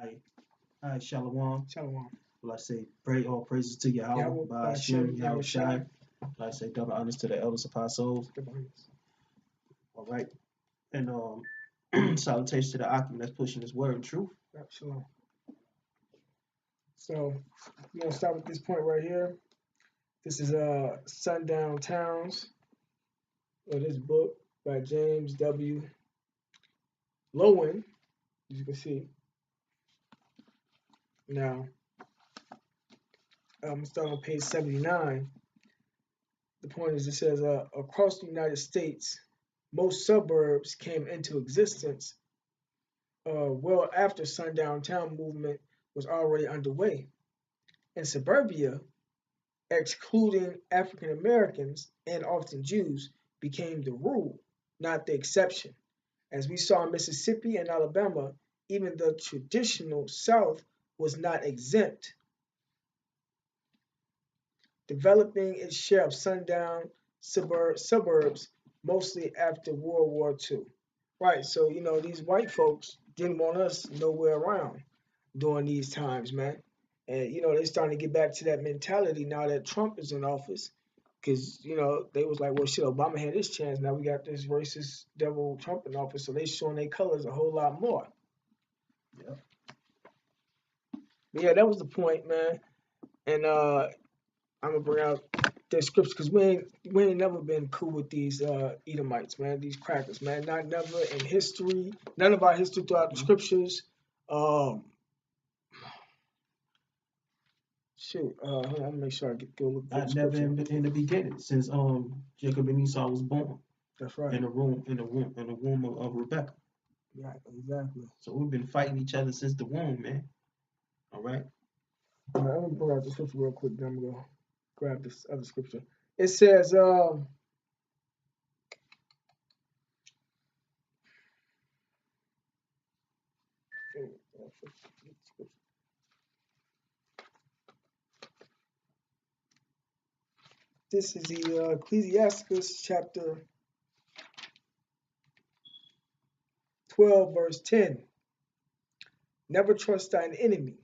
Hi, hi, Shalom. Shalom. Well, I say, pray all praises to Yahweh, Yahweh by Bashem Hashem, Yahweh Yahushai. Shai. I say, double honors to the elders apostles. All right. And salutations to the Akim that's pushing his word and truth. Shalom. So we're gonna start with this point right here. This is Sundown Towns, or this book by James W. Lowen, as you can see. Now, I'm starting on page 79. The point is, it says across the United States, most suburbs came into existence well after Sundown Town movement was already underway. In suburbia, excluding African Americans and often Jews became the rule, not the exception. As we saw in Mississippi and Alabama, even the traditional South was not exempt, developing its share of sundown suburbs mostly after World War II. Right, so these white folks didn't want us nowhere around during these times, man. And they're starting to get back to that mentality now that Trump is in office. Because they was like, well, shit, Obama had his chance. Now we got this racist devil Trump in office, so they showing their colors a whole lot more. Yeah. But yeah, that was the point, man. And I'm gonna bring out their scripts because we ain't never been cool with these Edomites, man. These crackers, man. Not never in history. None of our history throughout the scriptures. Um, Shoot, hold on, I'm gonna make sure I go look for the Not never scripture. in the beginning, since Jacob and Esau was born That's right. in the womb of Rebecca. Yeah, exactly. So we've been fighting each other since the womb, man. All right. All right, I'm gonna bring out the scripture real quick. Then I'm gonna grab this other scripture. It says, this is the Ecclesiasticus chapter 12, verse 10. Never trust thine enemy,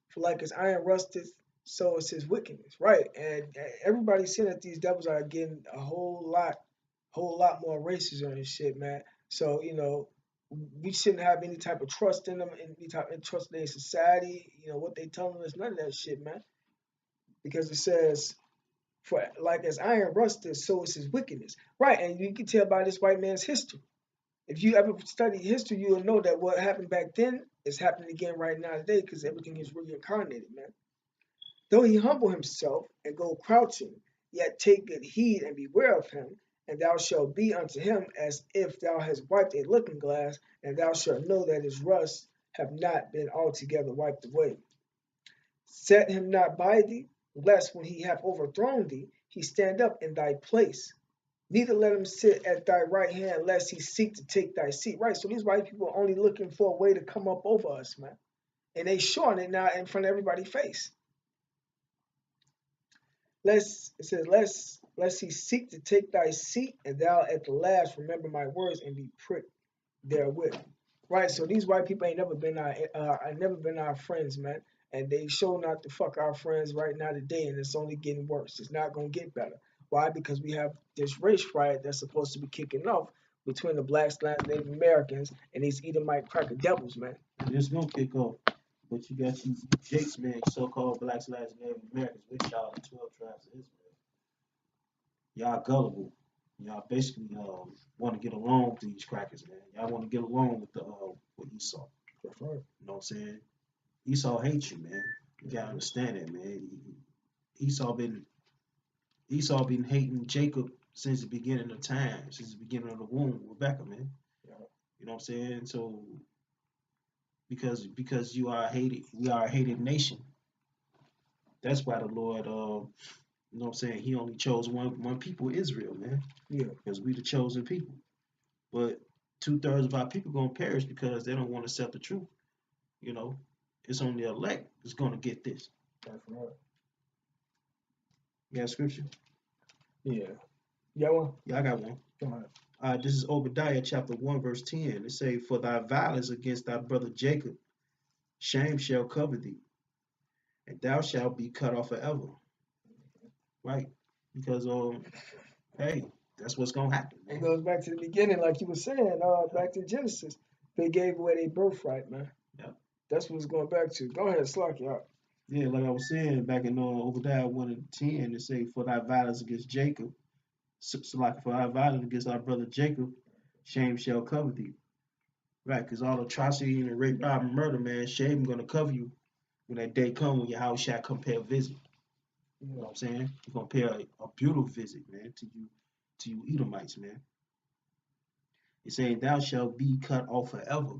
for like as iron rusteth, so is his wickedness. Right, and everybody's saying that these devils are getting a whole lot more racism and shit, man. So we shouldn't have any type of trust in them, any type of trust in their society. What they telling us, none of that shit, man. Because it says, "For like as iron rusteth, so is his wickedness." Right, and you can tell by this white man's history. If you ever study history, you'll know that what happened back then is happening again right now today because everything is reincarnated, man. Though he humble himself and go crouching, yet take good heed and beware of him, and thou shalt be unto him as if thou hast wiped a looking glass, and thou shalt know that his rust have not been altogether wiped away. Set him not by thee, lest when he have overthrown thee, he stand up in thy place. Neither let him sit at thy right hand, lest he seek to take thy seat. Right, so these white people are only looking for a way to come up over us, man. And they showing it now in front of everybody's face. It says, lest he seek to take thy seat, and thou at the last remember my words and be pricked therewith. Right, so these white people ain't never been our friends, man, and they show not to fuck our friends right now today, and it's only getting worse. It's not gonna get better. Why? Because we have this race riot that's supposed to be kicking off between the blacks, Native Americans, and these Edomite cracker devils, man. And it's gonna kick off. But you got you Jakes, man, so-called blacks, Latin Native Americans with y'all, the 12 tribes of Israel. Y'all gullible. Y'all basically want to get along with these crackers, man. Y'all want to get along with with Esau. That's right. You know what I'm saying? Esau hates you, man. You gotta understand that, man. Esau been hating Jacob since the beginning of time, since the beginning of the womb, Rebecca, man. Yeah. You know what I'm saying? So because you are hated, we are a hated nation. That's why the Lord, you know what I'm saying, he only chose one people, Israel, man. Yeah. Because we the chosen people. But 2/3 of our people gonna perish because they don't want to accept the truth. You know, it's only the elect that's gonna get this. That's right. You got scripture? Yeah. You got one? Yeah, I got one. Come on. This is Obadiah chapter 1, verse 10. It say, "For thy violence against thy brother Jacob shame shall cover thee, and thou shalt be cut off forever. Right? Because hey, that's what's gonna happen, It man. goes back to the beginning, like you were saying, back to Genesis. They gave away their birthright, man. Yep. That's what it's going back to. Go ahead, Slock you out. Yeah, like I was saying back in Obadiah 1:10, it say, "For thy violence against Jacob, so like for thy violence against our brother Jacob, shame shall cover thee." Right? Because all atrocity and rape, rob, and murder, man, shame gonna cover you when that day come when your house shall come pay a visit. You know Yeah. what I'm saying? You're gonna pay a beautiful visit, man, to you Edomites, man. It's saying thou shalt be cut off forever.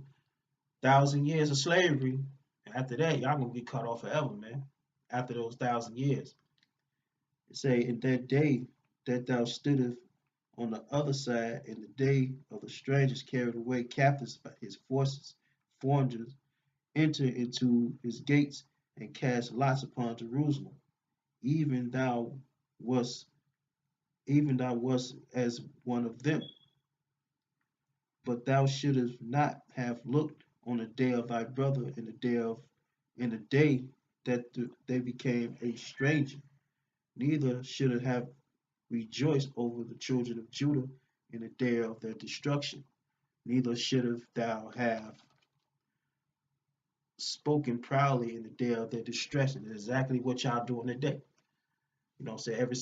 1,000 years of slavery. After that, y'all gonna get cut off forever, man. After those 1,000 years. It say, in that day that thou stoodest on the other side, in the day of the strangers carried away captives by his forces, foreigners enter into his gates and cast lots upon Jerusalem. Even thou wast, even thou wast as one of them. But thou shouldest not have looked on the day of thy brother in the day that they became a stranger. Neither should it have rejoiced over the children of Judah in the day of their destruction. Neither should thou have spoken proudly in the day of their distress. And exactly what y'all doing today. You know what I'm saying? Ever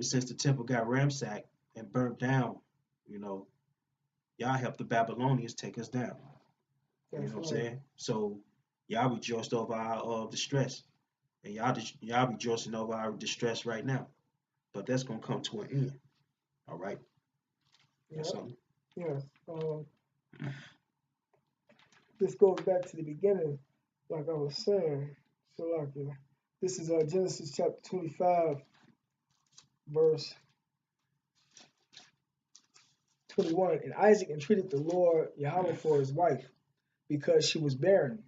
since the temple got ransacked and burnt down, you know, y'all helped the Babylonians take us down. You That's know what I'm right. saying? So y'all rejoiced over our distress. And y'all rejoicing over our distress right now. But that's gonna come to an end. All right. That's Yep. something. Yes. This goes back to the beginning, like I was saying. So, like, this is Genesis chapter 25, verse 21. And Isaac entreated the Lord Yahweh for his wife, because she was barren.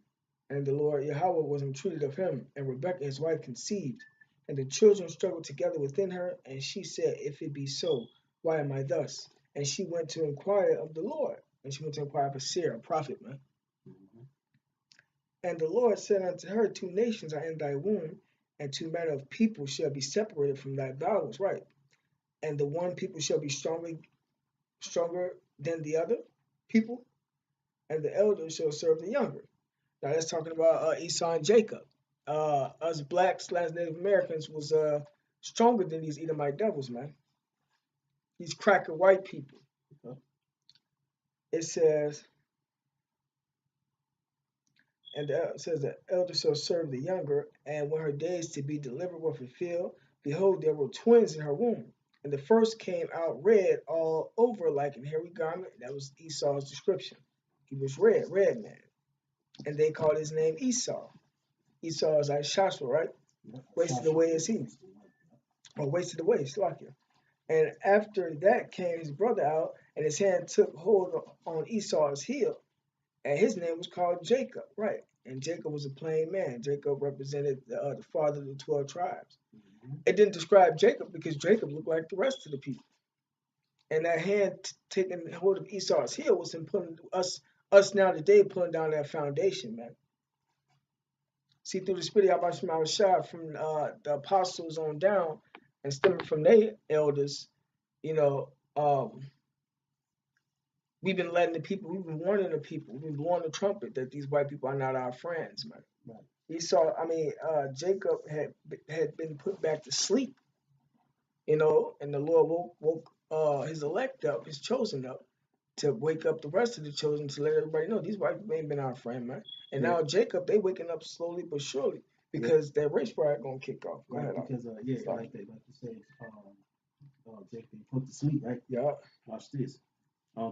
And the Lord Yahweh was entreated of him, and Rebekah his wife conceived. And the children struggled together within her, and she said, If it be so, why am I thus? And she went to inquire of the Lord. And she went to inquire of a seer, a prophet, man. Mhm. And the Lord said unto her, Two nations are in thy womb, and two manner of people shall be separated from thy bowels, right? And the one people shall be stronger than the other people, and the elder shall serve the younger. Now that's talking about Esau and Jacob. Us blacks, Native Americans, was stronger than these Edomite devils, man. These cracker white people. Okay. It says, and it says the elder shall serve the younger, and when her days to be delivered were fulfilled, behold, there were twins in her womb. And the first came out red all over like an hairy garment. That was Esau's description. He was red, red man. And they called his name Esau. Esau is like Joshua, right? Yeah. Wasted away is he, or wasted away, Slakia. And after that came his brother out, and his hand took hold on Esau's heel, and his name was called Jacob, right? And Jacob was a plain man. Jacob represented the father of the 12 tribes. Mhm. It didn't describe Jacob because Jacob looked like the rest of the people. And that hand taking hold of Esau's heel was him putting us now today pulling down that foundation, man. See, through the spirit of Abba Shah from the apostles on down and stemming from their elders, you know, we've been letting the people, we've been warning the people, we've been blowing the trumpet that these white people are not our friends, man. Right. Esau, Jacob had been put back to sleep, and the Lord woke his elect up, his chosen up, to wake up the rest of the chosen to let everybody know these white people ain't been our friend, man. And Yeah. now Jacob, they waking up slowly but surely Yeah. because that race riot gonna kick off. Go Right. ahead, Because yeah, Sorry. like you said, Jake been put to sleep, right? Yeah, Watch this.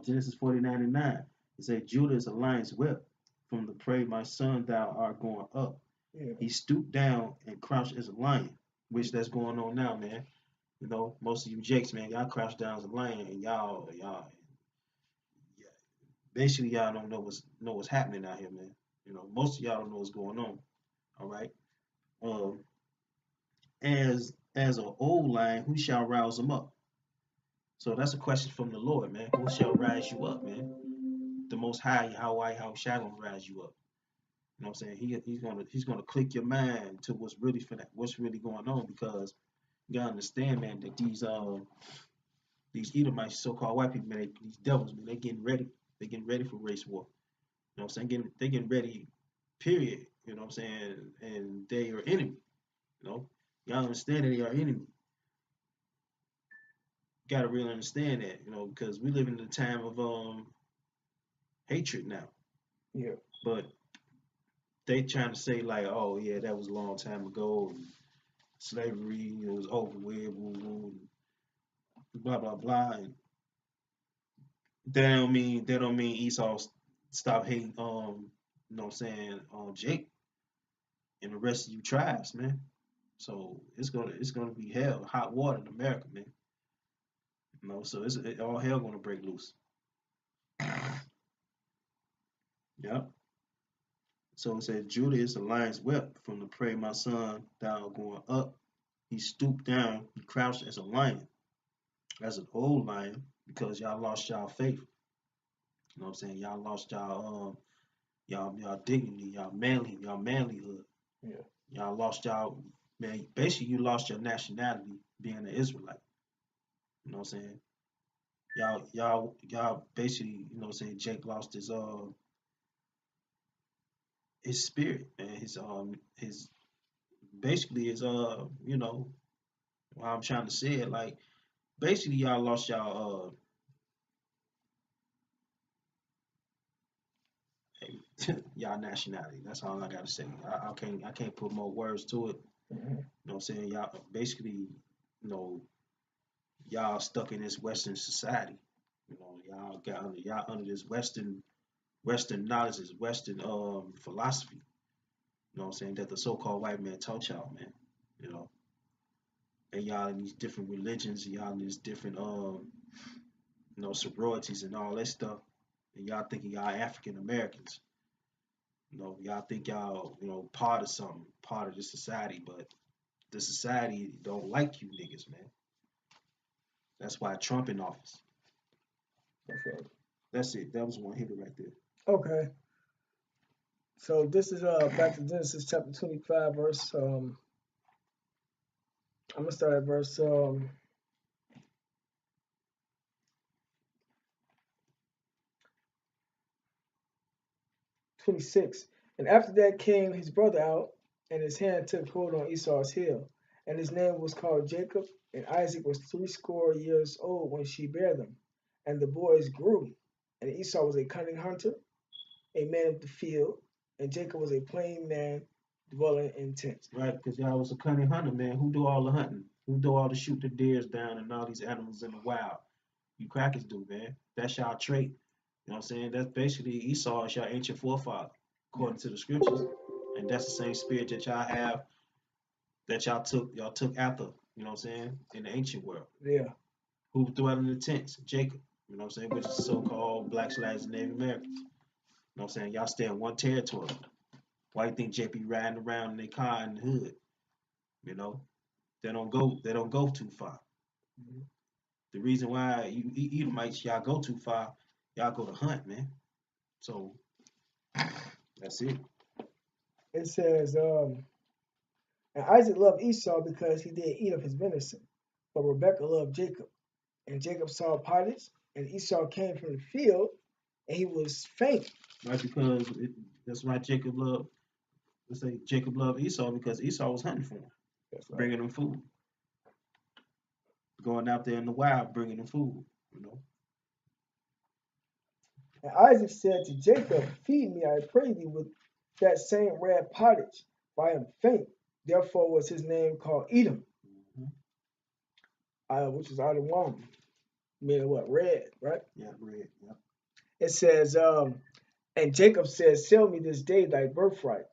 Genesis 49:9. It says, Judah is a lion's whelp. From the prey, my son, thou art going up. yeah, He stooped down and crouched as a lion, which that's going on now, man. You know, most of you jakes, man, y'all crouch down as a lion, and y'all, yeah, basically y'all don't know what's happening out here, man. You know, most of y'all don't know what's going on. All right. Um, as an old lion, who shall rouse him up? So that's a question from the Lord, man. Who shall rise you up, man? The Most High, how shall gonna rise you up? You know what I'm saying? He's gonna click your mind to what's really going on, because you gotta understand, man, that these Edomites, so-called white people, man, these devils, man, they getting ready. They getting ready for race war. You know what I'm saying? They getting ready, period. You know what I'm saying? And they are enemy. You know, y'all understand that they are enemy. Gotta really understand that, because we live in a time of hatred now. Yeah. But they trying to say like, oh yeah, that was a long time ago, and slavery, it was over with, woo, woo, and blah blah blah. And that don't mean Esau stop hating you know what I'm saying, Jake and the rest of you tribes, man. So it's gonna be hell, hot water in America, man. So all hell gonna break loose. Yep. So it said, Judah is the lion's whelp from the prey, my son, thou going up. He stooped down, he crouched as a lion, as an old lion, because y'all lost y'all faith. You know what I'm saying? Y'all lost y'all dignity, y'all manlyhood. Yeah. Y'all lost y'all, man. Basically, you lost your nationality being an Israelite. You know what I'm saying? Y'all basically, you know what I'm saying, Jake lost his spirit, and his basically his I'm trying to say it, like, basically y'all lost y'all nationality. That's all I gotta say. I can't put more words to it. Mm-hmm. You know what I'm saying? Y'all basically, you know, y'all stuck in this Western society. Y'all under this Western knowledge, this Western philosophy. You know what I'm saying? That the so-called white man taught y'all, man. You know, and y'all in these different religions, y'all in these different sororities and all that stuff, and y'all thinking y'all African Americans. Y'all think y'all, part of something, part of the society, but the society don't like you niggas, man. That's why Trump in office. That's right. That's it. That was one hitter right there. Okay. So this is back to Genesis chapter 25, verse I'm gonna start at verse 26. And after that came his brother out, and his hand took hold on Esau's heel, and his name was called Jacob, and Isaac was 80 years old when she bare them. And the boys grew, and Esau was a cunning hunter, a man of the field, and Jacob was a plain man dwelling in tents. Right, because y'all was a cunning hunter, man. Who do all the hunting? Who do all the shoot the deers down and all these animals in the wild? You crackers do, man. That's y'all trait. You know what I'm saying? That's basically Esau is your ancient forefather, according to the scriptures. And that's the same spirit that y'all have, that y'all took after, you know what I'm saying, in the ancient world. Yeah. Who dwelt in the tents? Jacob, you know what I'm saying, which is so-called blacks, blacks, and Native Americans. You know what I'm saying? Y'all stay in one territory. Why you think JP riding around in their car in the hood? You know, they don't go too far. Mm-hmm. The reason why you Edomites, y'all go too far, y'all go to hunt, man. So that's it. It says, and Isaac loved Esau because he did eat of his venison, but Rebekah loved Jacob. And Jacob saw pottage, and Esau came from the field, and he was faint. Right, because that's why Jacob loved. Let's say Jacob loved Esau because Esau was hunting for him, That's right. bringing him food, going out there in the wild, bringing him food. You know. And Isaac said to Jacob, feed me, I pray thee, with that same red pottage, for I am faint. Therefore was his name called Edom, Hmm. which is Adamam, meaning what? Red, right? Yeah, red. Yep. It says, and Jacob said, sell me this day thy birthright.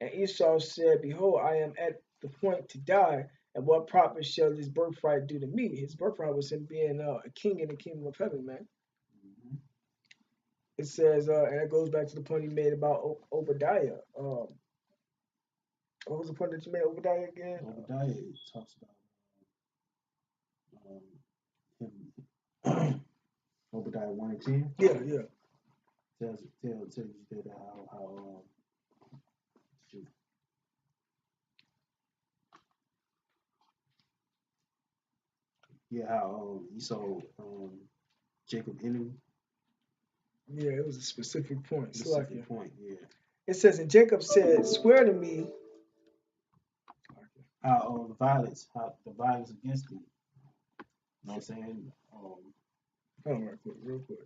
And Esau said, behold, I am at the point to die, and what profit shall this birthright do to me? His birthright was him being a king in the kingdom of heaven, man. Hmm. It says, and it goes back to the point he made about Obadiah. What was the point that you made, Obadiah, again? Obadiah talks about him. Obadiah 1 and 10 Yeah. tells you that how too. Yeah, how Esau Jacob enemy. Yeah, it was a specific point. Specific Salakia. point. Yeah. It says, and Jacob said, swear to me. How how the violence against them. You know what I'm saying? Hold on, real quick.